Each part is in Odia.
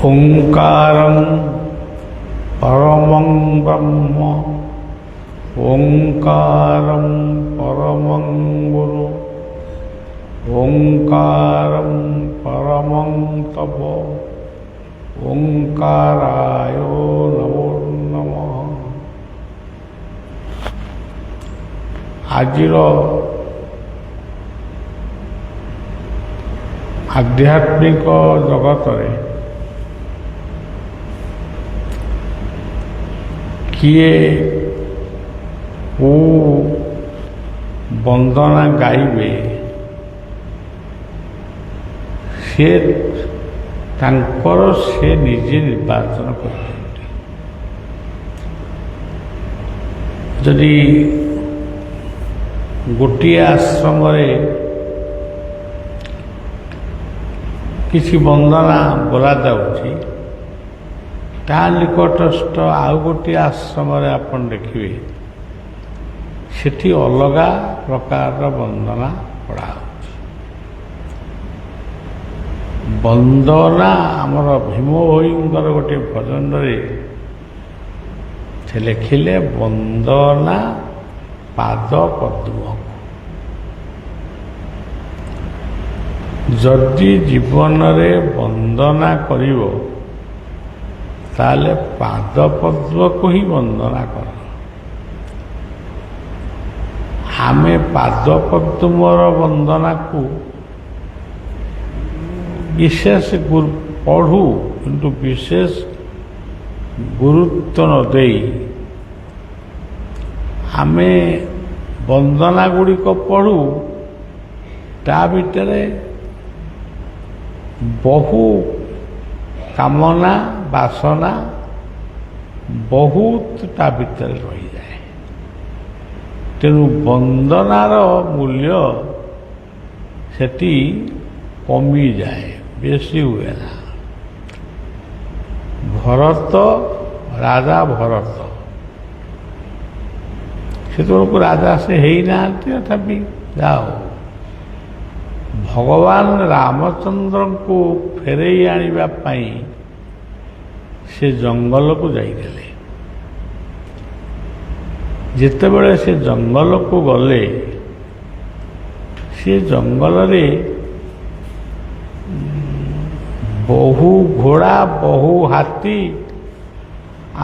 ओंकारं परमं ब्रह्म ओंकारं परमं गुरु ओंकारं परमं तप ओंकाराय नमो नमः। आजिर आध्यात्मिक जगत किए को वंदना गाइबे से तांकर से निजे निर्वाचन करते। जदि गोटे आश्रम किसी वंदना बोला जाउछि ता निकटस्थ आउ गोटे आश्रम आपन देखिए सेठी अलगा प्रकार वंदना पड़ा। वंदना आमर भीम भोईंकर गोटे भजन से लिखिले वंदना पाद पद्म। जदि जीवन रे वंदना करिवो ताले पाद पद्म को ही वंदना कर। आमे पाद पद्मर वंदना को विशेष पढ़ू किंतु विशेष गुरुत्व न दे आमे वंदना गुड़िक पढ़ू ता भितरे बहु कामना बासना बहुत ता भितर रही जाए। तेणु वंदनार मूल्य सेठी कमी जाए, बेसी हुए ना। भरत राजा भरत से तो राजा से ही ना तथापि जाओ भगवान रामचंद्र को फेरई आनिबा पाई से जंगल को जाइले। जेतेबेले से जंगल को गले से जंगल रे बहु घोड़ा बहु हाथी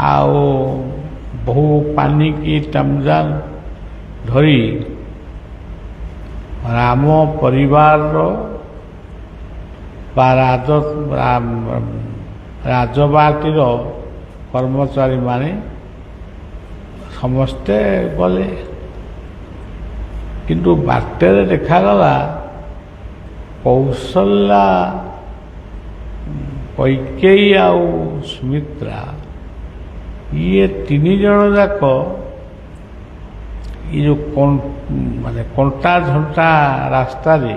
आओ बहु पानी की टमजान धरी राम परिवार राजबाटीर कर्मचारी माने समस्ते गले किंतु बाटेरे देखागला कौशल्या कैकेयी आउ सुमित्रा ये तीन जन जाक ये जो माने कंटा झंटा रास्ता रे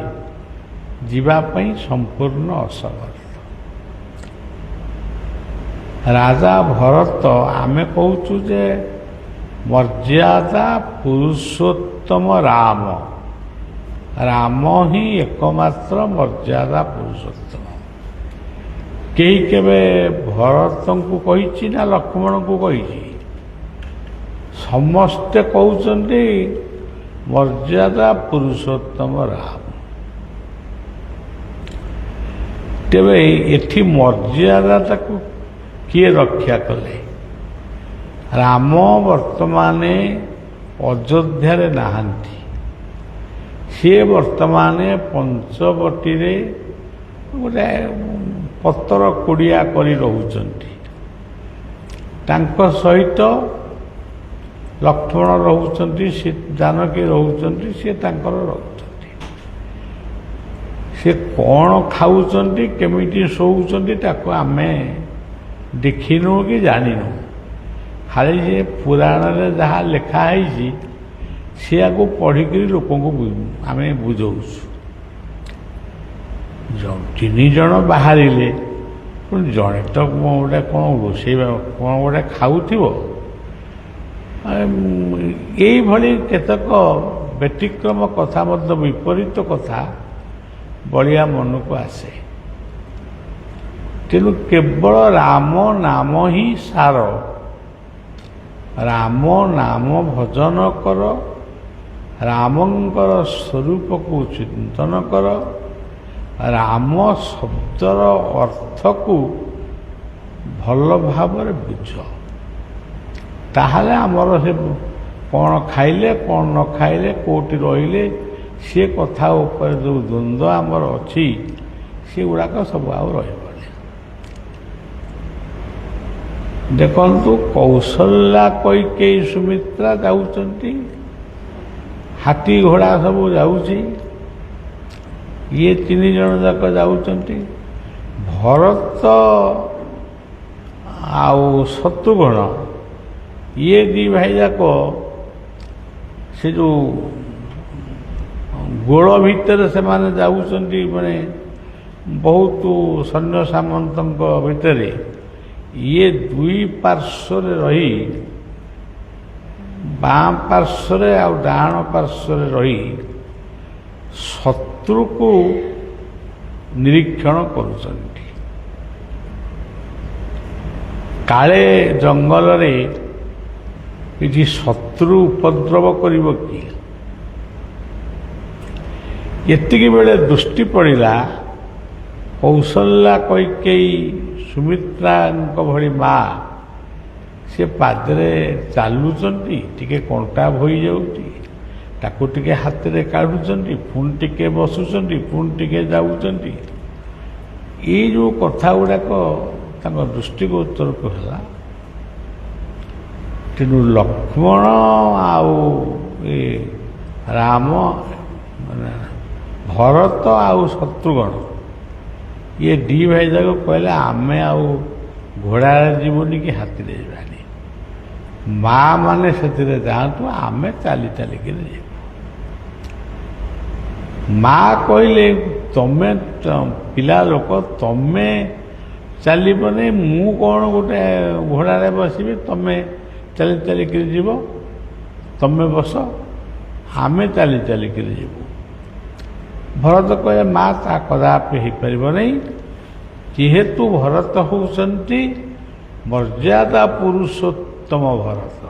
जीवापाई संपूर्ण असमर्थ। राजा भरत आमे कहूचु जे मर्यादा पुरुषोत्तम राम राम ही एकमात्र मर्यादा पुरुषोत्तम। कई केबे भरत को कही ना लक्ष्मण को कही समस्ते कहते मर्यादा पुरुषोत्तम राम। तेबे एठी मर्यादा ताकू किए रक्षा कले? राम वर्तमान अयोध्या रे नाहांती, सी वर्तमान पंचवटी रे गोटे पत्तर कुड़िया करी रहुचंती। तांको सहित लक्ष्मण रहुचंती, जानकी रहुचंती, सी तांकर रहुचंती। सी कौन खाऊचंती केमिटी शोउचंती ताको आमे देखिनु कि जानिनु। खाली जे पुराण रे जहाँ लिखा है सी आगो पढ़िक लोक आमे बुझौछु। तीन जन बाहर जड़े तो गोटे कौन रोसे कौन गोटे खाऊ ये केतक व्यतिक्रम कथा विपरीत कथा बलिया मन को आसे। ତେଣୁ କେବଳ ରାମ ନାମ ହିଁ ସାର। ରାମ ନାମ ଭଜନ କର, ରାମଙ୍କର ସ୍ୱରୂପକୁ ଚିନ୍ତନ କର, ରାମ ଶବ୍ଦର ଅର୍ଥକୁ ଭଲ ଭାବରେ ବୁଝ। ତାହେଲେ ଆମର ସେ କ'ଣ ଖାଇଲେ କ'ଣ ନ ଖାଇଲେ କେଉଁଠି ରହିଲେ ସେ କଥା ଉପରେ ଯେଉଁ ଦ୍ୱନ୍ଦ୍ୱ ଆମର ଅଛି ସେଗୁଡ଼ାକ ସବୁ ଆଉ ରହିବନି। ଦେଖନ୍ତୁ କୌଶଲ୍ୟା କୈକେୟୀ ସୁମିତ୍ରା ଯାଉଛନ୍ତି, ହାତୀ ଘୋଡ଼ା ସବୁ ଯାଉଛି, ଇଏ ତିନି ଜଣ ଯାକ ଯାଉଛନ୍ତି। ଭରତ ଆଉ ଶତ୍ରୁଘ୍ନ ଇଏ ଦୁଇ ଭାଇ ଯାକ ସେ ଯେଉଁ ଗୋଳ ଭିତରେ ସେମାନେ ଯାଉଛନ୍ତି, ମାନେ ବହୁତ ସୈନ୍ୟ ସାମନ୍ତଙ୍କ ଭିତରେ ଇଏ ଦୁଇ ପାର୍ଶ୍ୱରେ ରହି, ବାଁ ପାର୍ଶ୍ୱରେ ଆଉ ଡାହାଣ ପାର୍ଶ୍ୱରେ ରହି ଶତ୍ରୁକୁ ନିରୀକ୍ଷଣ କରୁଛନ୍ତି। କାଳେ ଜଙ୍ଗଲରେ କିଛି ଶତ୍ରୁ ଉପଦ୍ରବ କରିବ କି? ଏତିକି ବେଳେ ଦୃଷ୍ଟି ପଡ଼ିଲା କୌଶଲ୍ୟା କୈକେୟୀ ସୁମିତ୍ରାଙ୍କ ଭଳି ମା ସେ ପାଦରେ ଚାଲୁଛନ୍ତି, ଟିକେ କଣ୍ଟା ହୋଇଯାଉଛି, ତାକୁ ଟିକେ ହାତରେ କାଢ଼ୁଛନ୍ତି, ପୁଣି ଟିକେ ବସୁଛନ୍ତି, ପୁଣି ଟିକେ ଯାଉଛନ୍ତି। ଏଇ ଯେଉଁ କଥା ଗୁଡ଼ାକ ତାଙ୍କ ଦୃଷ୍ଟିଗୋଚରକୁ ହେଲା। ତେଣୁ ଲକ୍ଷ୍ମଣ ଆଉ ଏ ରାମ, ମାନେ ଭରତ ଆଉ ଶତ୍ରୁଘ୍ନ ଇଏ ଦୁଇ ଭାଇ ଯାକ କହିଲେ ଆମେ ଆଉ ଘୋଡ଼ାରେ ଯିବୁନି କି ହାତୀରେ ଯିବାନି, ମା ମାନେ ସେଥିରେ ଯାଆନ୍ତୁ, ଆମେ ଚାଲି ଚାଲିକିରି ଯିବୁ। ମା କହିଲେ ତମେ ପିଲା ଲୋକ, ତମେ ଚାଲିବନି, ମୁଁ କ'ଣ ଗୋଟେ ଘୋଡ଼ାରେ ବସିବି, ତମେ ଚାଲି ଚାଲିକିରି ଯିବ, ତମେ ବସ, ଆମେ ଚାଲି ଚାଲିକିରି ଯିବୁ। ଭରତ କହିଲେ ମା ତା କଦାପି ହେଇପାରିବ ନାହିଁ, ଯେହେତୁ ଭରତ ହେଉଛନ୍ତି ମର୍ଯ୍ୟାଦା ପୁରୁଷୋତ୍ତମ ଭରତ।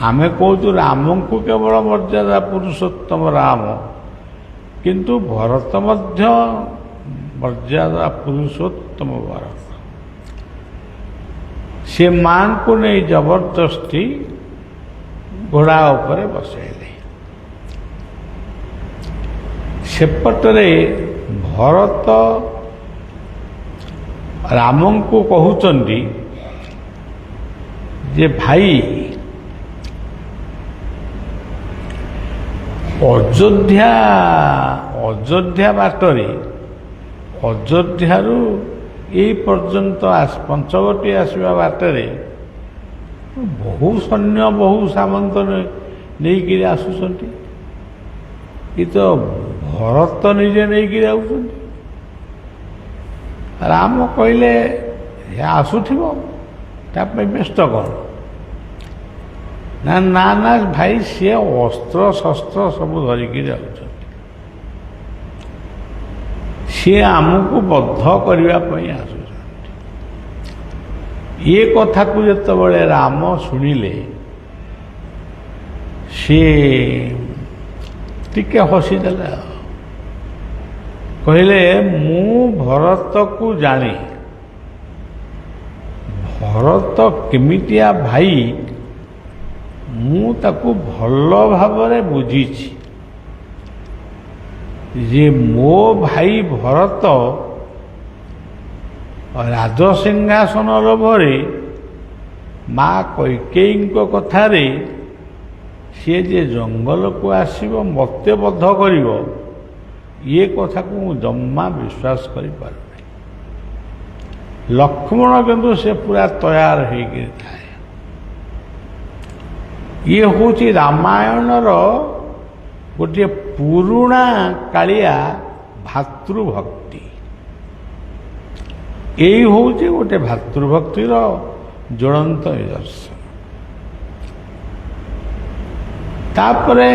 ଆମେ କହୁଛୁ ରାମଙ୍କୁ କେବଳ ମର୍ଯ୍ୟାଦା ପୁରୁଷୋତ୍ତମ ରାମ, କିନ୍ତୁ ଭରତ ମଧ୍ୟ ମର୍ଯ୍ୟାଦା ପୁରୁଷୋତ୍ତମ ଭରତ। ସେ ମାଙ୍କୁ ନେଇ ଜବରଦସ୍ତି ଘୋଡ଼ା ଉପରେ ବସାଇଲେ। ସେପଟରେ ଭରତ ରାମଙ୍କୁ କହୁଛନ୍ତି ଯେ ଭାଇ ଅଯୋଧ୍ୟା ବାଟରେ, ଅଯୋଧ୍ୟାରୁ ଏଇ ପର୍ଯ୍ୟନ୍ତ ପଞ୍ଚବଟୀ ଆସିବା ବାଟରେ ବହୁ ସୈନ୍ୟ ବହୁ ସାମନ୍ତ ନେଇକିରି ଆସୁଛନ୍ତି। ଏ ତ ଭରତ ନିଜେ ନେଇକି ଯାଉଛନ୍ତି। ରାମ କହିଲେ ହେ ଆସୁଥିବ, ତା ପାଇଁ ବ୍ୟସ୍ତ କ'ଣ? ନା ନା ନା ଭାଇ, ସିଏ ଅସ୍ତ୍ର ଶସ୍ତ୍ର ସବୁ ଧରିକି ଯାଉଛନ୍ତି, ସିଏ ଆମକୁ ବଦ୍ଧ କରିବା ପାଇଁ ଆସୁଛନ୍ତି। ଏ କଥାକୁ ଯେତେବେଳେ ରାମ ଶୁଣିଲେ ସିଏ ଟିକେ ହସିଦେଲେ, କହିଲେ ମୁଁ ଭରତକୁ ଜାଣେ, ଭରତ କେମିତିଆ ଭାଇ ମୁଁ ତାକୁ ଭଲ ଭାବରେ ବୁଝିଛି। ଯେ ମୋ ଭାଇ ଭରତ ରାଜସିଂହାସନ ଲୋଭରେ ମା କୈକେୟୀଙ୍କ କଥାରେ ସିଏ ଯେ ଜଙ୍ଗଲକୁ ଆସିବ, ମୋତେ ବଦ୍ଧ କରିବ, ଇଏ କଥାକୁ ମୁଁ ଜମା ବିଶ୍ୱାସ କରିପାରୁନି। ଲକ୍ଷ୍ମଣ କିନ୍ତୁ ସେ ପୁରା ତୟାର ହେଇକିରି ଥାଏ। ଇଏ ହେଉଛି ରାମାୟଣର ଗୋଟିଏ ପୁରୁଣା କାଳିଆ ଭାତୃଭକ୍ତି। ଏଇ ହେଉଛି ଗୋଟେ ଭାତୃଭକ୍ତିର ଜ୍ୱଳନ୍ତ ନିଦର୍ଶନ। ତାପରେ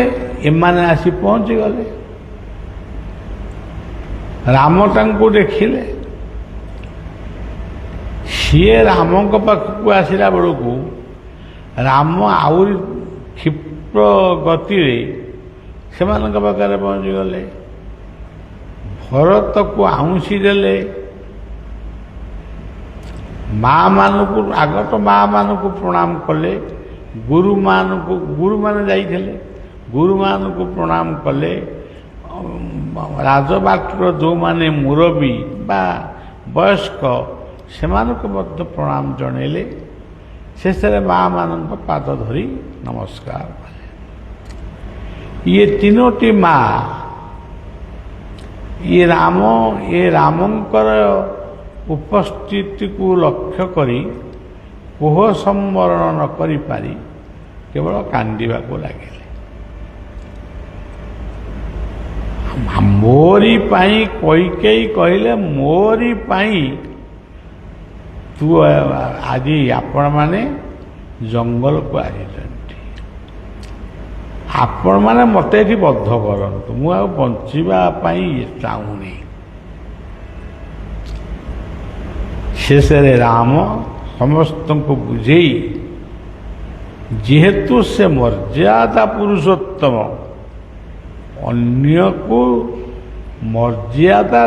ଏମାନେ ଆସି ପହଞ୍ଚିଗଲେ। ରାମ ତାଙ୍କୁ ଦେଖିଲେ, ସିଏ ରାମଙ୍କ ପାଖକୁ ଆସିଲା ବେଳକୁ ରାମ ଆହୁରି କ୍ଷିପ୍ର ଗତିରେ ସେମାନଙ୍କ ପାଖରେ ପହଞ୍ଚିଗଲେ। ଭରତକୁ ଆଉଁସି ଦେଲେ। ମା'ମାନଙ୍କୁ ଆଗ ତ ମା'ମାନଙ୍କୁ ପ୍ରଣାମ କଲେ, ଗୁରୁମାନେ ଯାଇଥିଲେ, ଗୁରୁମାନଙ୍କୁ ପ୍ରଣାମ କଲେ। ରାଜବାଟୀର ଯେଉଁମାନେ ମୁରବୀ ବା ବୟସ୍କ ସେମାନଙ୍କୁ ମଧ୍ୟ ପ୍ରଣାମ ଜଣାଇଲେ। ଶେଷରେ ମା'ମାନଙ୍କ ପାଦ ଧରି ନମସ୍କାର କଲେ। ଇଏ ତିନୋଟି ମା ଇଏ ରାମଙ୍କର ଉପସ୍ଥିତିକୁ ଲକ୍ଷ୍ୟ କରି କୋହ ସମ୍ବରଣ ନ କରିପାରି କେବଳ କାନ୍ଦିବାକୁ ଲାଗିଲେ। ମୋରି ପାଇଁ କୈକେୟୀ କହିଲେ, ମୋରି ପାଇଁ ତୁ ଆଜି ଆପଣମାନେ ଜଙ୍ଗଲକୁ ଆସିଛନ୍ତି। ଆପଣମାନେ ମୋତେ ଏଠି ବଦ୍ଧ କରନ୍ତୁ, ମୁଁ ଆଉ ବଞ୍ଚିବା ପାଇଁ ଚାହୁଁନି। ଶେଷରେ ରାମ ସମସ୍ତଙ୍କୁ ବୁଝେଇ, ଯେହେତୁ ସେ ମର୍ଯ୍ୟାଦା ପୁରୁଷୋତ୍ତମ, ଅନ୍ୟକୁ ମର୍ଯ୍ୟାଦା,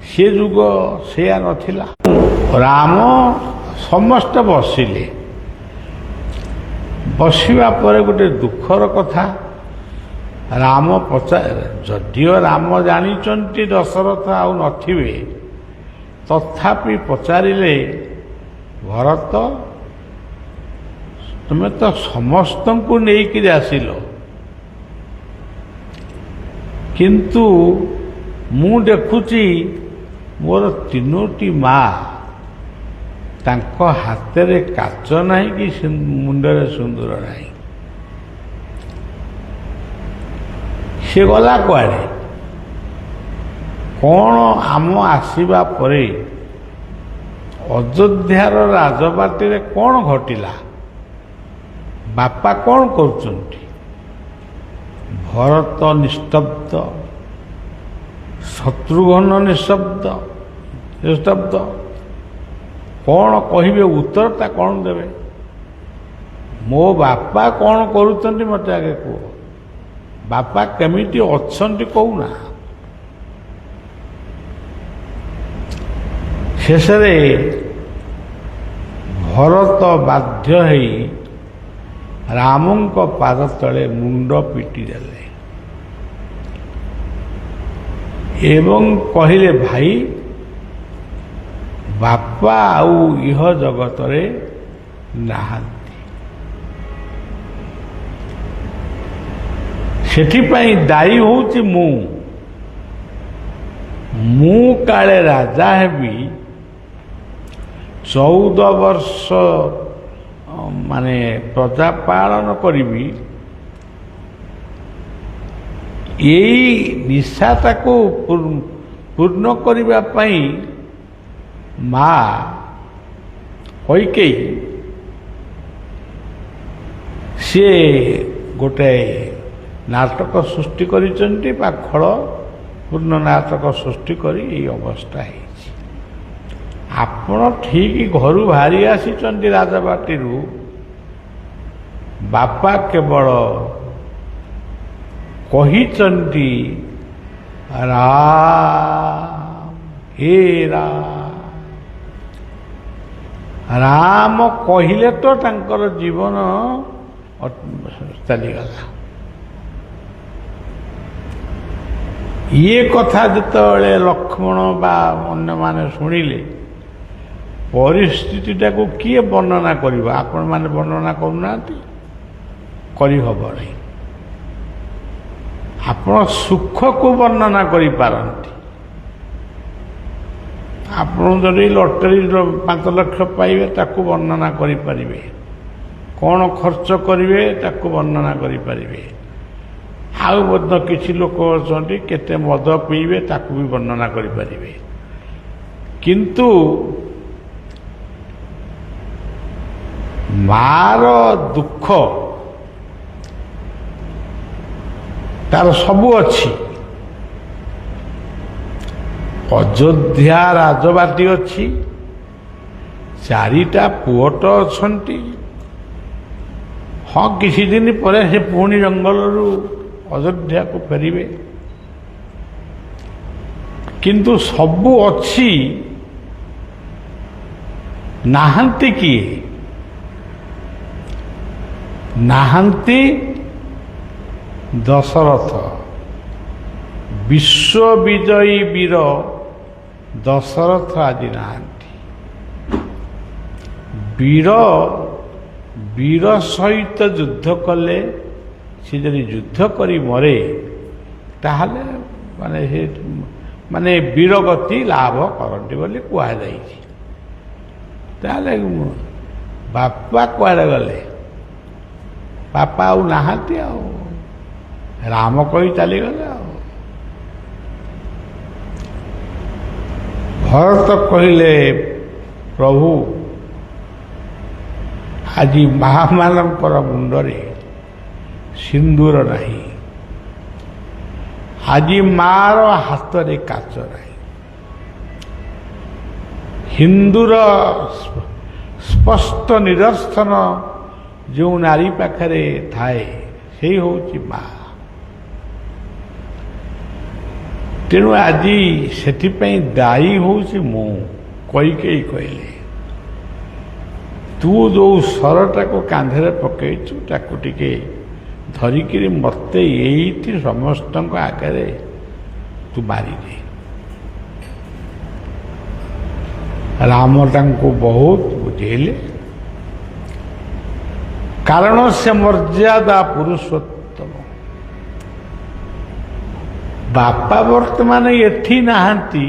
ସେ ଯୁଗ ସେୟା ନଥିଲା। ରାମ ସମସ୍ତେ ବସିଲେ। ବସିବା ପରେ ଗୋଟେ ଦୁଃଖର କଥା, ରାମ ଯଦିଓ ରାମ ଜାଣିଛନ୍ତି ଦଶରଥ ଆଉ ନଥିବେ, ତଥାପି ପଚାରିଲେ, ଭରତ ତୁମେ ତ ସମସ୍ତଙ୍କୁ ନେଇକିରି ଆସିଲ, କିନ୍ତୁ ମୁଁ ଦେଖୁଛି ମୋର ତିନୋଟି ମା, ତାଙ୍କ ହାତରେ କାଚ ନାହିଁ କି ମୁଣ୍ଡରେ ସିନ୍ଦୁର ନାହିଁ। ସେ ଗଲା କୁଆଡ଼େ? କ'ଣ ଆମ ଆସିବା ପରେ ଅଯୋଧ୍ୟାର ରାଜବାଟୀରେ କ'ଣ ଘଟିଲା? ବାପା କ'ଣ କରୁଛନ୍ତି? ଭରତ ନିସ୍ତବ୍ଧ, ଶତ୍ରୁଘ୍ନ ନିସ୍ତବ୍ଧ। କ'ଣ କହିବେ? ଉତ୍ତରଟା କ'ଣ ଦେବେ? ମୋ ବାପା କ'ଣ କରୁଛନ୍ତି ମୋତେ ଆଗେ କୁହ। ବାପା କେମିତି ଅଛନ୍ତି କହୁନା। ଶେଷରେ ଭରତ ବାଧ୍ୟ ହୋଇ ରାମଙ୍କ ପାଦ ତଳେ ମୁଣ୍ଡ ପିଟି ଦେଲେ ଏବଂ କହିଲେ, ଭାଇ, ବାପା ଆଉ ଇହ ଜଗତରେ ନାହାନ୍ତି। ସେଥିପାଇଁ ଦାୟୀ ହେଉଛି ମୁଁ କାଳେ ରାଜା ହେବି, 14 ବର୍ଷ ମାନେ ପ୍ରଜା ପାଳନ କରିବି, ଏଇ ନିଶାଟାକୁ ପୂର୍ଣ୍ଣ କରିବା ପାଇଁ ମା କୈକେୟୀ ସିଏ ଗୋଟେ ନାଟକ ସୃଷ୍ଟି କରିଛନ୍ତି ବା ଖଳ ପୂର୍ଣ୍ଣ ନାଟକ ସୃଷ୍ଟି କରି ଏଇ ଅବସ୍ଥା ହେଇଛି। ଆପଣ ଠିକ୍ ଘରୁ ବାହାରି ଆସିଛନ୍ତି ରାଜବାଟୀରୁ, ବାପା କେବଳ କହିଛନ୍ତି, ହେ ରାମ କହିଲେ ତ ତାଙ୍କର ଜୀବନ ଚାଲିଗଲା। ଇଏ କଥା ଯେତେବେଳେ ଲକ୍ଷ୍ମଣ ବା ଅନ୍ୟମାନେ ଶୁଣିଲେ, ପରିସ୍ଥିତିଟାକୁ କିଏ ବର୍ଣ୍ଣନା କରିବ? ଆପଣମାନେ ବର୍ଣ୍ଣନା କରୁନାହାନ୍ତି, କରିହେବ ନାହିଁ। ଆପଣ ସୁଖକୁ ବର୍ଣ୍ଣନା କରିପାରନ୍ତି। ଆପଣ ଯଦି ଲଟେରୀର 5 ଲକ୍ଷ ପାଇବେ ତାକୁ ବର୍ଣ୍ଣନା କରିପାରିବେ, କ'ଣ ଖର୍ଚ୍ଚ କରିବେ ତାକୁ ବର୍ଣ୍ଣନା କରିପାରିବେ। ଆଉ ମଧ୍ୟ କିଛି ଲୋକ ଅଛନ୍ତି କେତେ ମଦ ପିଇବେ ତାକୁ ବି ବର୍ଣ୍ଣନା କରିପାରିବେ। କିନ୍ତୁ ମାର ଦୁଃଖ ତାର ସବୁ ଅଛି। ଅଯୋଧ୍ୟା ରାଜବାଟୀ ଅଛି, ଚାରିଟା ପୁଅ ତ ଅଛନ୍ତି। ହଁ କିଛି ଦିନ ପରେ ସେ ପୁଣି ଜଙ୍ଗଲରୁ ଅଯୋଧ୍ୟାକୁ ଫେରିବେ, କିନ୍ତୁ ସବୁ ଅଛି, ନାହାନ୍ତି କିଏ? ନାହାନ୍ତି ଦଶରଥ, ବିଶ୍ୱବିଜୟୀ ବୀର ଦଶରଥ ଆଜି ନାହାନ୍ତି। ବୀର ସହିତ ଯୁଦ୍ଧ କଲେ, ସେ ଯଦି ଯୁଦ୍ଧ କରି ମରେ ତାହେଲେ ମାନେ ବୀରଗତି ଲାଭ କରନ୍ତି ବୋଲି କୁହାଯାଇଛି। ତାହେଲେ ବାପା କୁଆଡ଼େ ଗଲେ? ବାପା ଆଉ ନାହାନ୍ତି, ଆଉ ରାମ କହି ଚାଲିଗଲେ। ଆଉ ଭରତ କହିଲେ, ପ୍ରଭୁ ଆଜି ମା'ମାନଙ୍କର ମୁଣ୍ଡରେ ସିନ୍ଦୁର ନାହିଁ, ଆଜି ମା'ର ହାତରେ କାଚ ନାହିଁ। ହିନ୍ଦୁର ସ୍ପଷ୍ଟ ନିଦର୍ଶନ ଯେଉଁ ନାରୀ ପାଖରେ ଥାଏ, ସେଇ ହେଉଛି ମା। ତେଣୁ ଆଜି ସେଥିପାଇଁ ଦାୟୀ ହେଉଛି ମୁଁ। କୈକେୟୀ କହିଲେ, ତୁ ଯେଉଁ ସରଟାକୁ କାନ୍ଧରେ ପକେଇଛୁ ତାକୁ ଟିକେ ଧରିକିରି ମୋତେ ଏଇଠି ସମସ୍ତଙ୍କ ଆଗରେ ତୁ ମାରିଦେ। ରାମ ତାଙ୍କୁ ବହୁତ ବୁଝେଇଲେ, କାରଣ ସେ ମର୍ଯ୍ୟାଦା ପୁରୁଷୋତ୍ତମ। ବାପା ବର୍ତ୍ତମାନ ଏଠି ନାହାନ୍ତି,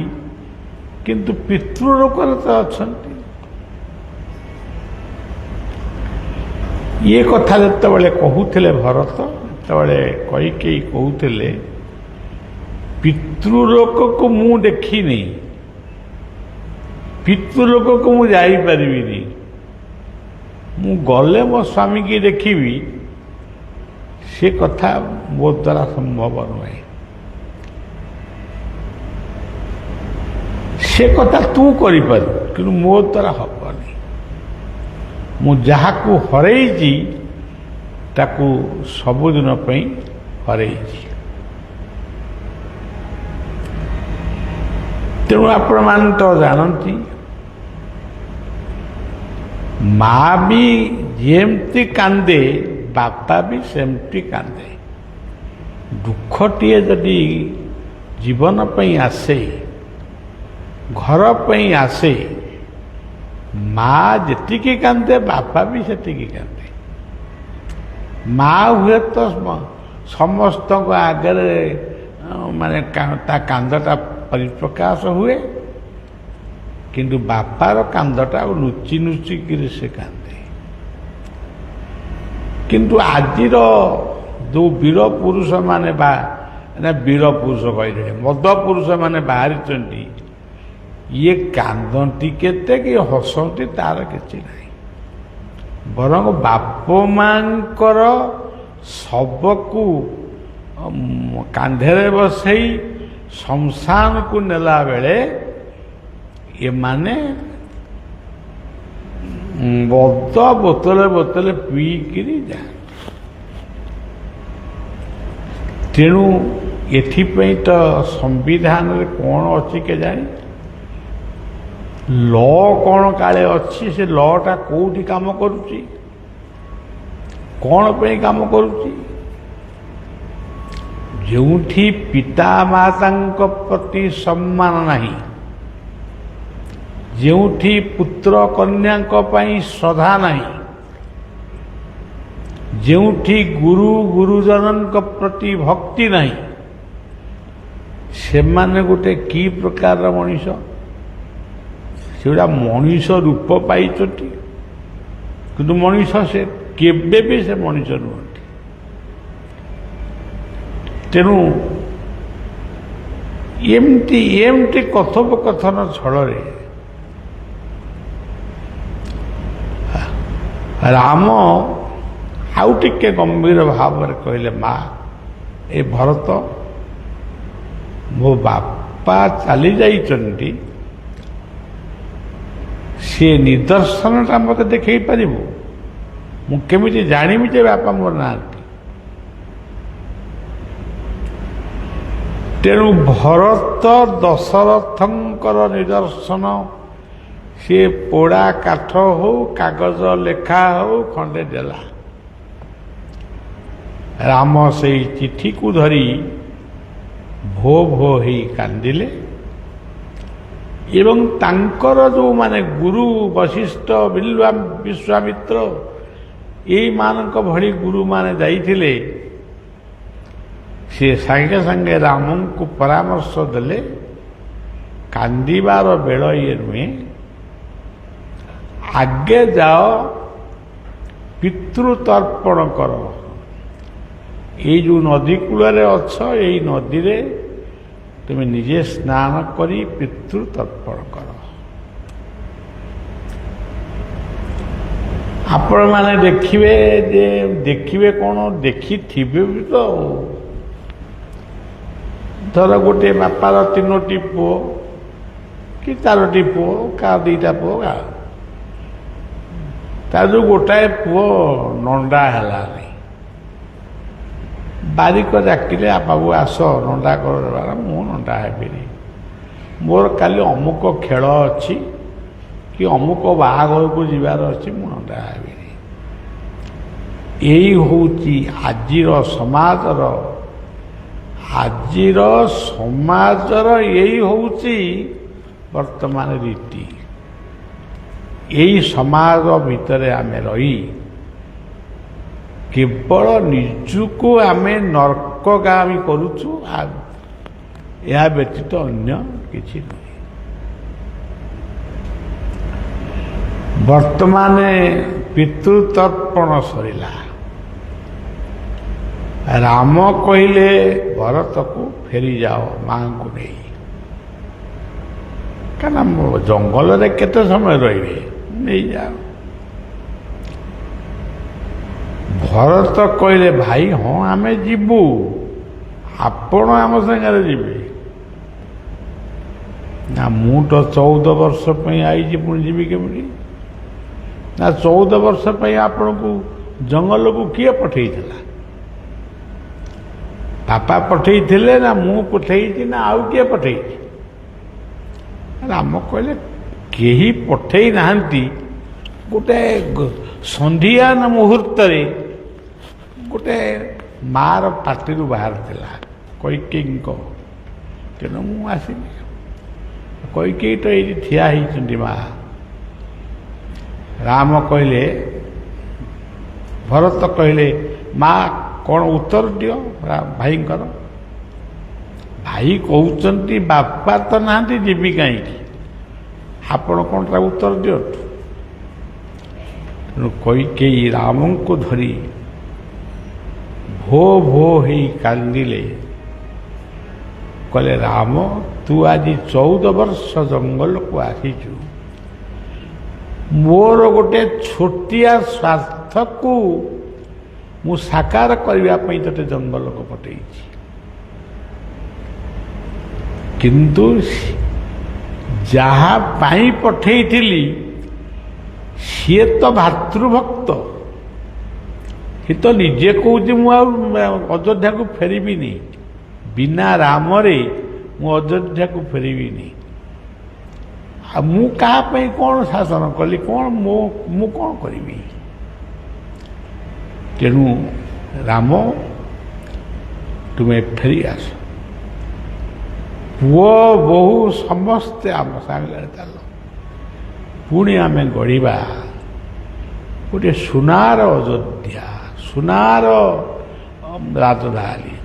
କିନ୍ତୁ ପିତୃଲୋକରେ ତ ଅଛନ୍ତି। ଇଏ କଥା ଯେତେବେଳେ କହୁଥିଲେ ଭରତ, ଯେତେବେଳେ କୈକେୟୀ କହୁଥିଲେ, ପିତୃଲୋକକୁ ମୁଁ ଦେଖିନି, ପିତୃଲୋକକୁ ମୁଁ ଯାଇପାରିବିନି, ମୁଁ ଗଲେ ମୋ ସ୍ୱାମୀକି ଦେଖିବି, ସେ କଥା ମୋ ଦ୍ୱାରା ସମ୍ଭବ ନୁହେଁ। ସେ କଥା ତୁ କରିପାରିବୁ, କିନ୍ତୁ ମୋ ଦ୍ୱାରା ହବନି। ମୁଁ ଯାହାକୁ ହରେଇଛି ତାକୁ ସବୁଦିନ ପାଇଁ ହରେଇଛି। ତେଣୁ ଆପଣମାନେ ତ ଜାଣନ୍ତି, ମା ବି ଯେମିତି କାନ୍ଦେ, ବାପା ବି ସେମିତି କାନ୍ଦେ। ଦୁଃଖଟିଏ ଯଦି ଜୀବନ ପାଇଁ ଆସେ, ଘର ପାଇଁ ଆସେ, ମା ଯେତିକି କାନ୍ଦେ ବାପା ବି ସେତିକି କାନ୍ଦେ। ମା ହୁଏତ ସମସ୍ତଙ୍କ ଆଗରେ ମାନେ ତା କାନ୍ଦଟା ପରିପ୍ରକାଶ ହୁଏ, କିନ୍ତୁ ବାପାର କାନ୍ଦଟା ଲୁଚି ଲୁଚିକିରି ସେ କାନ୍ଦେ। କିନ୍ତୁ ଆଜିର ଯେଉଁ ବୀର ପୁରୁଷମାନେ ବୀର ପୁରୁଷ କହିଲେ ମଦ ପୁରୁଷମାନେ ବାହାରିଛନ୍ତି, ଇଏ କାନ୍ଦନ୍ତି କେତେ କି ହସନ୍ତି ତାର କିଛି ନାହିଁ। ବରଂ ବାପ ମାଙ୍କର ଶବକୁ କାନ୍ଧରେ ବସେଇ ଶ୍ମଶାନକୁ ନେଲା ବେଳେ ଏମାନେ ମଦ ବୋତଲେ ବୋତଲେ ପିଇକିରି ଯାଆନ୍ତି। ତେଣୁ ଏଥିପାଇଁ ତ ସମ୍ବିଧାନରେ କ'ଣ ଅଛି କେଜାଣି, ଲ କ'ଣ କାଳେ ଅଛି, ସେ ଲଟା କେଉଁଠି କାମ କରୁଛି, କ'ଣ ପାଇଁ କାମ କରୁଛି? ଯେଉଁଠି ପିତା ମାତାଙ୍କ ପ୍ରତି ସମ୍ମାନ ନାହିଁ, ଯେଉଁଠି ପୁତ୍ର କନ୍ୟାଙ୍କ ପାଇଁ ଶ୍ରଦ୍ଧା ନାହିଁ, ଯେଉଁଠି ଗୁରୁ ଗୁରୁଜନଙ୍କ ପ୍ରତି ଭକ୍ତି ନାହିଁ, ସେମାନେ ଗୋଟେ କି ପ୍ରକାରର ମଣିଷ? ସେଗୁଡ଼ା ମଣିଷ ରୂପ ପାଇଛନ୍ତି, କିନ୍ତୁ ମଣିଷ ସେ କେବେ ବି ସେ ମଣିଷ ନୁହନ୍ତି। ତେଣୁ ଏମିତି କଥୋପକଥନ ଛଳରେ ରାମ ଆଉ ଟିକେ ଗମ୍ଭୀର ଭାବରେ କହିଲେ, ମା ଏ ଭରତ, ମୋ ବାପା ଚାଲି ଯାଇଛନ୍ତି, सी निदर्शनटा मत देखई पारिबु मु केमिति जानिबि जे बापा मोर नांती तेणु भरत दशरथंकर निदर्शन सी पोड़ा काठ हो कागज लेखा हो खंडे देला राम से चिठी को धरी भो भो ही कांदिले एवं तांकर जो माने गुरु वशिष्ठ विश्वामित्र यही मानक भली गुरु माने जाइथिले से संगे संगे राम को परामर्श देले कांदिबार बेल ये नुहे आगे जाओ पितृतर्पण कर ये जो नदी कूल अच्छ यही नदी रे तुम्हें निजे स्नान करी पितृतर्पण कर आपण माने देखिए कौन देखी थिबे भी तो धर गोटे बापार 3टी पुओ कि 4टी पुओ का 2टा पुओ का जो गोटाए पुओ नंडा है बारिक डाकिले बाबू आस नंडा कर मु नंडा हेबी मोर काली अमुक खेल अच्छी कि अमुक बाहाघर को जीवार अच्छी मु नंडा हेबी यही हूँ आजिर समाजर यही हूँ वर्तमान रीति यही समाज भितर आमे रही केवल निजुको आमे नर्कगामी करुचु या व्यतीत अन्य किछि नहीं वर्तमान पितृतर्पण सरिला राम कहले भरत को फेरी जाओ मां को नहीं क्या जंगल रे केते समय रहिबे नहीं जाओ भरत कहले भाई हाँ आमे जीवु आपण आम संगे जीवे ना मु तो 14 वर्ष आई पुणी जीवी केमी ना 14 वर्ष आपण को जंगल को किए पठे बापा पठे ना मु पठे ना आउ किए पठे राम कहले केही पठे नाहंती गोटे संधिया मुहूर्त गोटे मार पार्टी बाहर थिला कैकेयी तेणु मु आसली कैकेयी तो ये ठिया होती माँ राम कहले भरत कहले माँ कौन उत्तर दियो भाई भाई कहते बापा तो नहांती जीवी कहीं आपण कौन उत्तर दियो कैकेयी राम को धरी भो भो ही कांदिले कहले राम तू आज 14 वर्ष जंगल को आसीचु मोर गोटे छोटिया स्वार्थ को मु साकार करने ते जंगल को पठे किंतु जहाँ पाई पठे सी तो भातृभक्त सी तो निजे कहूँ मु अयोध्या को फेरबी नहीं बिना राम रे मु अयोध्या को फेरबी नहीं मु क्या कौन शासन कली कौन मु कौन करी तेणु राम तुम्हें फेरी आस पुओ बहु समस्ते आम सांगे चल पुणी आम गढ़ा गोटे सुनार अयोध्या सुनार राजधानी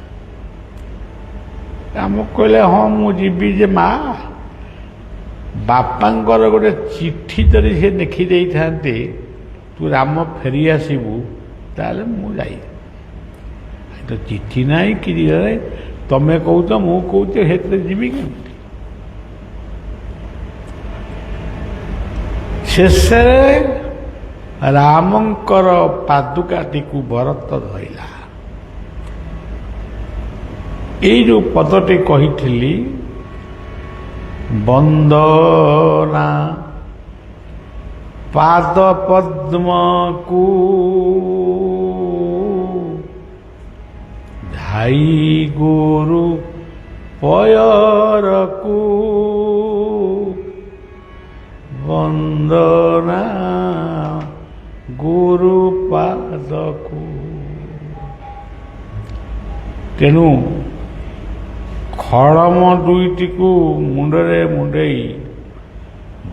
राम कहले हाँ मुझी जे माँ बापांकर गोटे चिट्ठी जदि से लिखि दे थांते तू राम फेरी आसबू ताले मु जाई तो चिट्ठी नहीं कि तमें कौच मु कौच हेतु जीवी केमती शेष रामंकर पादुकाटी को भरत धरला ये जो पदटी कही वंदना ପାଦ ପଦ୍ମକୁ ଧାଇ ଗୁରୁ ପୟରକୁ ବନ୍ଦନା ଗୁରୁ ପାଦକୁ। ତେଣୁ ଖଡ଼ମ ଦୁଇଟିକୁ ମୁଣ୍ଡରେ ମୁଣ୍ଡେଇ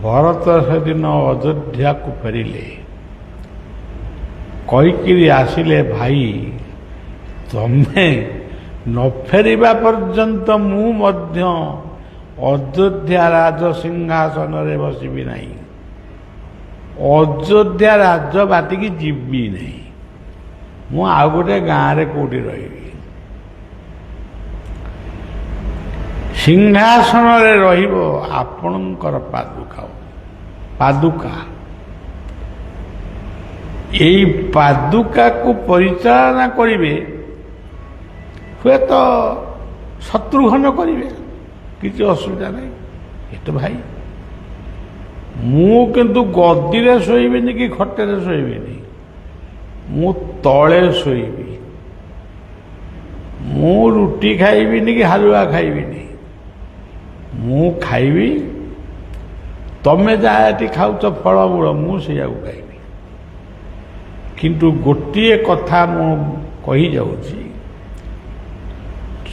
ଭରତ ସେଦିନ ଅଯୋଧ୍ୟାକୁ ଫେରିଲେ। କହିକିରି ଆସିଲେ, ଭାଇ ତମେ ନ ଫେରିବା ପର୍ଯ୍ୟନ୍ତ ମୁଁ ମଧ୍ୟ ଅଯୋଧ୍ୟା ରାଜସିଂହାସନରେ ବସିବି ନାହିଁ, ଅଯୋଧ୍ୟା ରାଜ ବାଟିକି ଯିବି ନାହିଁ, ମୁଁ ଆଉ ଗୋଟେ ଗାଁରେ କୋଉଠି ରହିବି। ସିଂହାସନରେ ରହିବ ଆପଣଙ୍କର ପାଦୁକା। ଏଇ ପାଦୁକାକୁ ପରିଚାଳନା କରିବେ, ହୁଏତ ଶତ୍ରୁଘ୍ନ କରିବେ, କିଛି ଅସୁବିଧା ନାହିଁ। ଏତ ଭାଇ ମୁଁ କିନ୍ତୁ ଗଦିରେ ଶୋଇବିନି କି ଖଟରେ ଶୋଇବିନି, ମୁଁ ତଳେ ଶୋଇବି। ମୁଁ ରୁଟି ଖାଇବିନି କି ହାଲୁଆ ଖାଇବିନି, ମୁଁ ଖାଇବି ତମେ ଯାହା ଏଠି ଖାଉଛ ଫଳମୂଳ, ମୁଁ ସେଇଆକୁ ଖାଇବି। କିନ୍ତୁ ଗୋଟିଏ କଥା ମୁଁ କହିଯାଉଛି,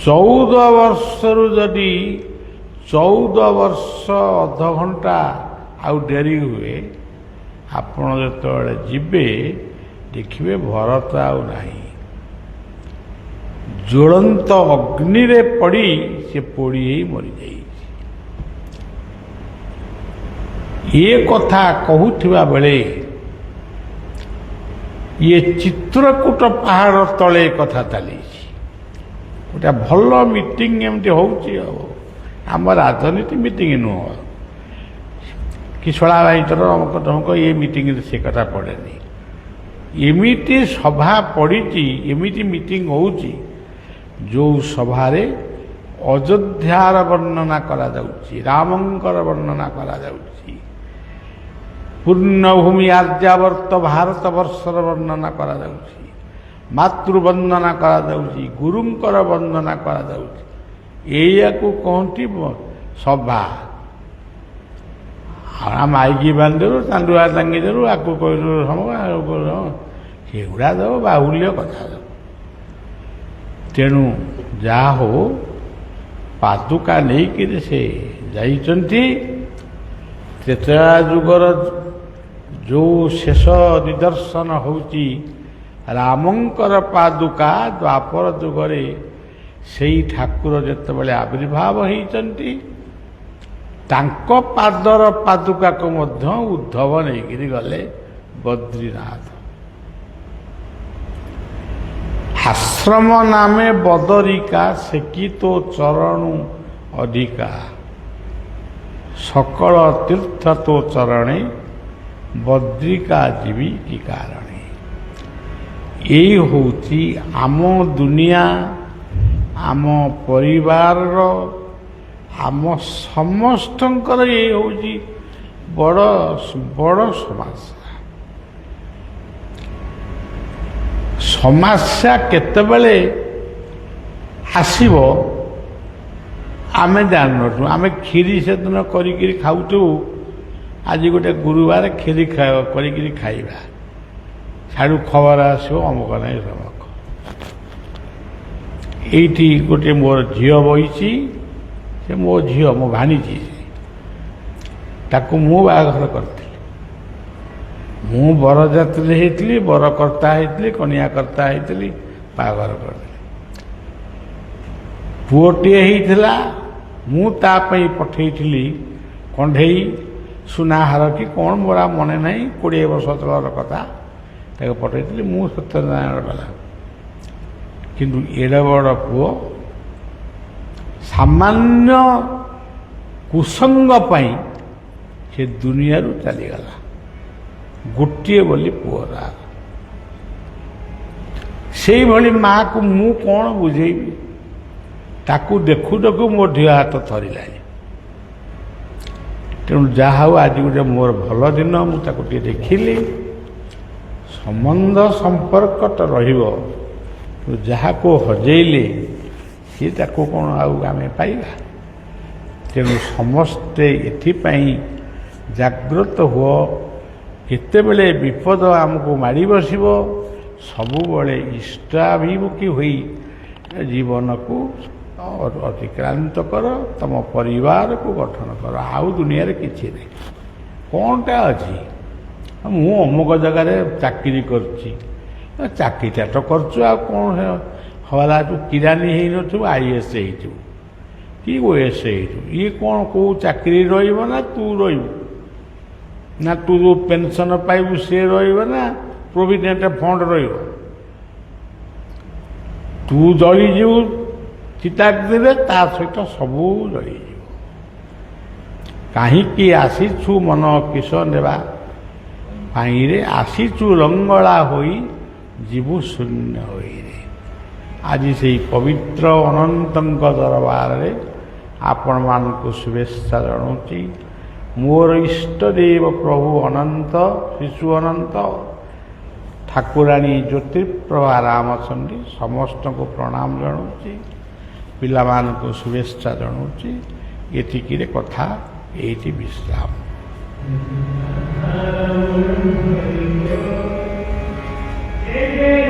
14 ବର୍ଷରୁ ଯଦି 14 ବର୍ଷ ଅଧଘଣ୍ଟା ଆଉ ଡେରି ହୁଏ, ଆପଣ ଯେତେବେଳେ ଯିବେ ଦେଖିବେ ଭରତ ଆଉ ନାହିଁ। ଜ୍ୱଳନ୍ତ ଅଗ୍ନିରେ ପଡ଼ି ସେ ପୋଡ଼ି ହେଇ ମରିଯାଇଛି। ଏ କଥା କହୁଥିବା ବେଳେ ଇଏ ଚିତ୍ରକୂଟ ପାହାଡ଼ ତଳେ କଥା ଚାଲିଛି। ଗୋଟେ ଭଲ ମିଟିଂ ଏମିତି ହେଉଛି। ଆଉ ଆମ ରାଜନୀତି ମିଟିଂ ନୁହଁ କି ଶଳା ଭାଇଙ୍କର ଅମକ ତମକ ଏ ମିଟିଂରେ ସେ କଥା ପଡ଼େନି। ଏମିତି ସଭା ପଡ଼ିଛି, ଏମିତି ମିଟିଂ ହେଉଛି ଯେଉଁ ସଭାରେ ଅଯୋଧ୍ୟାର ବର୍ଣ୍ଣନା କରାଯାଉଛି, ରାମଙ୍କର ବର୍ଣ୍ଣନା କରାଯାଉଛି, ପୂର୍ଣ୍ଣଭୂମି ଆର୍ଯ୍ୟାବର୍ତ୍ତ ଭାରତ ବର୍ଷର ବର୍ଣ୍ଣନା କରାଯାଉଛି, ମାତୃବନ୍ଦନା କରାଯାଉଛି, ଗୁରୁଙ୍କର ବନ୍ଦନା କରାଯାଉଛି। ଏଇଆକୁ କହନ୍ତି ସଭା। ମାଇକି ବାନ୍ଧିଦେଲୁ, ଚାନ୍ଦୁଆ ଟାଙ୍ଗିଦେଲୁ, ଆକୁ କହିଲୁ ସେଗୁଡ଼ା ଦେବ ବାହୁଲ୍ୟ କଥା। ତେଣୁ ଯାହା ହଉ ପାଦୁକା ନେଇକିରି ସେ ଯାଇଛନ୍ତି। ତ୍ରେତୟା ଯୁଗର ଯେଉଁ ଶେଷ ନିଦର୍ଶନ ହେଉଛି ରାମଙ୍କର ପାଦୁକା, ଦ୍ୱାପର ଯୁଗରେ ସେଇ ଠାକୁର ଯେତେବେଳେ ଆବିର୍ଭାବ ହେଇଛନ୍ତି, ତାଙ୍କ ପାଦର ପାଦୁକାକୁ ମଧ୍ୟ ଉଦ୍ଧବ ନେଇକିରି ଗଲେ ବଦ୍ରୀନାଥ। ଆଶ୍ରମ ନାମେ ବଦରିକା, ସେକି ତୋ ଚରଣୁ ଅଧିକା, ସକଳ ତୀର୍ଥ ତୋ ଚରଣେ, ବଦ୍ରିକା ଯିବି କି କାରଣେ। ଏଇ ହେଉଛି ଆମ ଦୁନିଆ, ଆମ ପରିବାରର, ଆମ ସମସ୍ତଙ୍କର ଏଇ ହେଉଛି ବଡ଼ ବଡ଼ ସମସ୍ୟା। ସମସ୍ୟା କେତେବେଳେ ଆସିବ ଆମେ ଜାଣିନୁ। ଆମେ କ୍ଷୀରି ସେଦିନ କରିକିରି ଖାଉଥିବୁ, ଆଜି ଗୋଟେ ଗୁରୁବାର କ୍ଷୀରି କରିକିରି ଖାଇବା, ସାଡ଼ୁ ଖବର ଆସିବ ଅମୁକ ନାହିଁ ସମକ। ଏଇଠି ଗୋଟେ ମୋର ଝିଅ ବହିଛି, ସେ ମୋ ଝିଅ, ମୋ ଭାଣିଜୀ, ତାକୁ ମୁଁ ବାହାଘର କରିଥିଲି। ମୁଁ ବରଯାତ୍ରୀ ହେଇଥିଲି, ବରକର୍ତ୍ତା ହେଇଥିଲି, କନ୍ୟାକର୍ତ୍ତା ହେଇଥିଲି, ବାହାଘର କରିଥିଲି। ପୁଅଟିଏ ହେଇଥିଲା, ମୁଁ ତା ପାଇଁ ପଠେଇଥିଲି କଣ୍ଢେଇ ସୁନାହାର କି କ'ଣ ମୋର ମନେ ନାହିଁ, 20 ବର୍ଷ ତଳର କଥା। ତାକୁ ପଠେଇଥିଲି ମୁଁ ସତ୍ୟନାରାୟଣ ବାଲା। କିନ୍ତୁ ଏଡ଼େ ବଡ଼ ପୁଅ ସାମାନ୍ୟ କୁସଙ୍ଗ ପାଇଁ ସେ ଦୁନିଆରୁ ଚାଲିଗଲା। ଗୋଟିଏ ବୋଲି ପୁଅର। ସେଇଭଳି ମାଆକୁ ମୁଁ କ'ଣ ବୁଝେଇବି? ତାକୁ ଦେଖୁ ଦେଖୁ ମୋ ଢିଅ ହାତ ଥରିଲାଣି। ତେଣୁ ଯାହା ହଉ ଆଜି ଗୋଟେ ମୋର ଭଲ ଦିନ, ମୁଁ ତାକୁ ଟିକେ ଦେଖିଲି। ସମ୍ବନ୍ଧ ସମ୍ପର୍କ ତ ରହିବ, ଯାହାକୁ ହଜେଇଲେ ସିଏ ତାକୁ କ'ଣ ଆଉ ଆମେ ପାଇବା? ତେଣୁ ସମସ୍ତେ ଏଥିପାଇଁ ଜାଗ୍ରତ ହୁଅ। କେତେବେଳେ ବିପଦ ଆମକୁ ମାଡ଼ି ବସିବ, ସବୁବେଳେ ଇଷ୍ଟାଭିମୁଖୀ ହୋଇ ଜୀବନକୁ ଅତିକ୍ରାନ୍ତ କର, ତମ ପରିବାରକୁ ଗଠନ କର। ଆଉ ଦୁନିଆରେ କିଛି ନାହିଁ। କ'ଣଟା ଅଛି? ମୁଁ ଅମୁକ ଜାଗାରେ ଚାକିରି କରୁଛି, ଚାକିରିଟା ତ କରୁଛୁ, ଆଉ କ'ଣ ହେଲା? ତୁ କିରାନୀ ହେଇନଥିବୁ, IAS ହେଇଥିବୁ କି OAS ହେଇଥିବୁ, ଇଏ କ'ଣ କେଉଁ ଚାକିରି ରହିବ ନା ତୁ ରହିବୁ? ନା ତୁ ଯେଉଁ ପେନସନ୍ ପାଇବୁ ସେ ରହିବ ନା ପ୍ରୋଭିଡେଣ୍ଟ ଫଣ୍ଡ ରହିବ? ତୁ ଜଳିଯିବୁ ଚିତାଗ୍ନିରେ, ତା ସହିତ ସବୁ ଜଳିଯିବ। କାହିଁକି ଆସିଛୁ ମନ କିସ ନେବା ପାଇଁରେ, ଆସିଛୁ ରଙ୍ଗଳା ହୋଇ ଯିବୁ ଶୂନ୍ୟ ହୋଇରେ। ଆଜି ସେହି ପବିତ୍ର ଅନନ୍ତଙ୍କ ଦରବାରରେ ଆପଣମାନଙ୍କୁ ଶୁଭେଚ୍ଛା ଜଣାଉଛି। ମୋର ଇଷ୍ଟଦେବ ପ୍ରଭୁ ଅନନ୍ତ, ଶିଶୁ ଅନନ୍ତ, ଠାକୁରାଣୀ ଜ୍ୟୋତିପ୍ରଭା ରାମଚଣ୍ଡୀ ସମସ୍ତଙ୍କୁ ପ୍ରଣାମ ଜଣାଉଛି, ପିଲାମାନଙ୍କୁ ଶୁଭେଚ୍ଛା ଜଣାଉଛି। ଏତିକିରେ କଥା ଏଇଠି ବିଶ୍ରାମ। Amen.